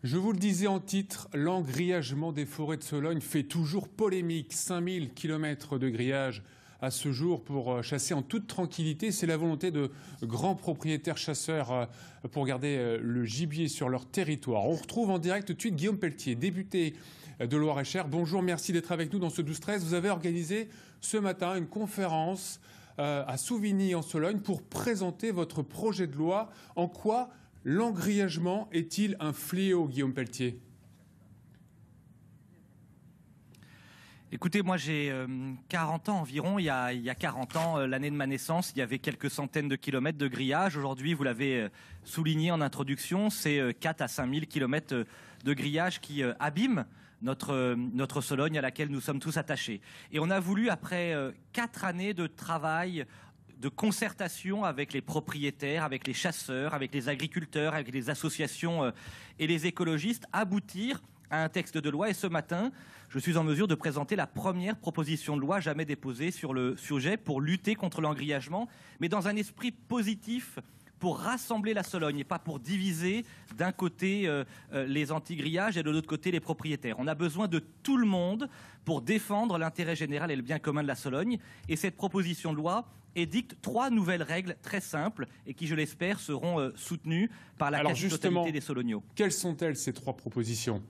Je vous le disais en titre, l'engrillagement des forêts de Sologne fait toujours polémique. 5000 km de grillage à ce jour pour chasser en toute tranquillité. C'est la volonté de grands propriétaires chasseurs pour garder le gibier sur leur territoire. On retrouve en direct tout de suite Guillaume Pelletier, député de Loir-et-Cher. Bonjour, merci d'être avec nous dans ce 12-13. Vous avez organisé ce matin une conférence à Souvigny en Sologne pour présenter votre projet de loi. En quoi l'engrillagement est-il un fléau, Guillaume Pelletier? Écoutez, moi j'ai 40 ans environ. Il y a 40 ans, l'année de ma naissance, il y avait quelques centaines de kilomètres de grillage. Aujourd'hui, vous l'avez souligné en introduction, c'est 4 à 5 000 kilomètres de grillage qui abîment notre Sologne à laquelle nous sommes tous attachés. Et on a voulu, après 4 années de travail, de concertation avec les propriétaires, avec les chasseurs, avec les agriculteurs, avec les associations et les écologistes, aboutir à un texte de loi. Et ce matin, je suis en mesure de présenter la première proposition de loi jamais déposée sur le sujet pour lutter contre l'engrillagement, mais dans un esprit positif, pour rassembler la Sologne et pas pour diviser d'un côté les anti-grillages et de l'autre côté les propriétaires. On a besoin de tout le monde pour défendre l'intérêt général et le bien commun de la Sologne. Et cette proposition de loi édicte 3 nouvelles règles très simples et qui, je l'espère, seront soutenues par la quasi-totalité des Solognos. Quelles sont-elles, ces 3 propositions ?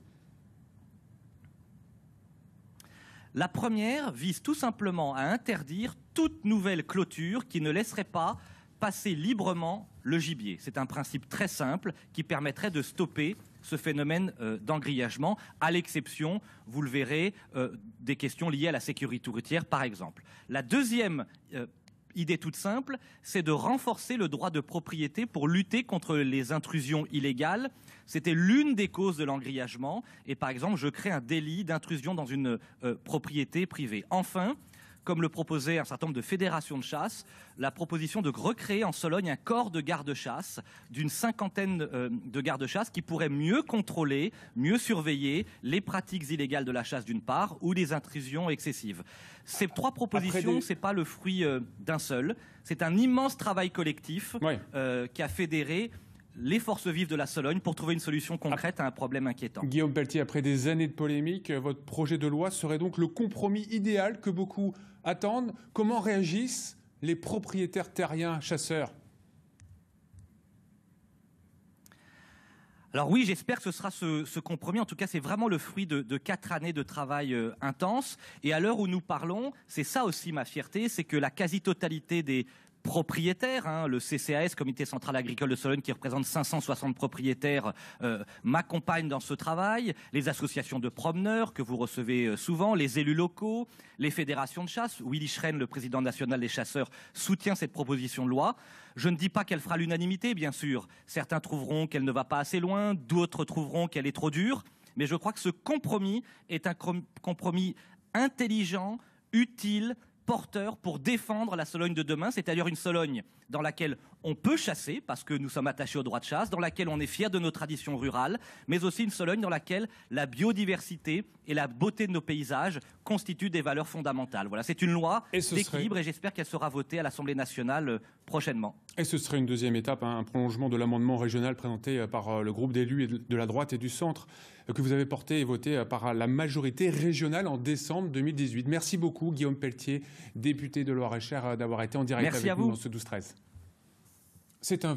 La première vise tout simplement à interdire toute nouvelle clôture qui ne laisserait pas passer librement le gibier. C'est un principe très simple qui permettrait de stopper ce phénomène d'engrillagement, à l'exception, vous le verrez, des questions liées à la sécurité routière, par exemple. La deuxième idée toute simple, c'est de renforcer le droit de propriété pour lutter contre les intrusions illégales. C'était l'une des causes de l'engrillagement. Et par exemple, je crée un délit d'intrusion dans une propriété privée. Enfin, comme le proposait un certain nombre de fédérations de chasse, la proposition de recréer en Sologne un corps de garde-chasse d'une 50aine de garde-chasse qui pourrait mieux contrôler, mieux surveiller les pratiques illégales de la chasse d'une part ou les intrusions excessives. Ces 3 propositions, c'est pas le fruit d'un seul, c'est un immense travail collectif qui a fédéré les forces vives de la Sologne pour trouver une solution concrète à un problème inquiétant. Guillaume Pelletier, après des années de polémique, votre projet de loi serait donc le compromis idéal que beaucoup attendent. Comment réagissent les propriétaires terriens chasseurs ? Alors oui, j'espère que ce sera ce compromis. En tout cas, c'est vraiment le fruit de 4 années de travail intense. Et à l'heure où nous parlons, c'est ça aussi ma fierté, c'est que la quasi-totalité des propriétaires, le CCAS, Comité Central Agricole de Sologne, qui représente 560 propriétaires, m'accompagnent dans ce travail, les associations de promeneurs que vous recevez souvent, les élus locaux, les fédérations de chasse. Willy Schren, le président national des chasseurs, soutient cette proposition de loi. Je ne dis pas qu'elle fera l'unanimité, bien sûr. Certains trouveront qu'elle ne va pas assez loin, d'autres trouveront qu'elle est trop dure. Mais je crois que ce compromis est un compromis intelligent, utile, porteur pour défendre la Sologne de demain, c'est-à-dire une Sologne dans laquelle on peut chasser, parce que nous sommes attachés au droit de chasse, dans laquelle on est fiers de nos traditions rurales, mais aussi une Sologne dans laquelle la biodiversité et la beauté de nos paysages constituent des valeurs fondamentales. Voilà, c'est une loi d'équilibre et j'espère qu'elle sera votée à l'Assemblée nationale prochainement. Et ce serait une deuxième étape, un prolongement de l'amendement régional présenté par le groupe d'élus de la droite et du centre que vous avez porté et voté par la majorité régionale en décembre 2018. Merci beaucoup Guillaume Pelletier, député de Loir-et-Cher, d'avoir été en direct avec nous dans ce 12-13. C'est un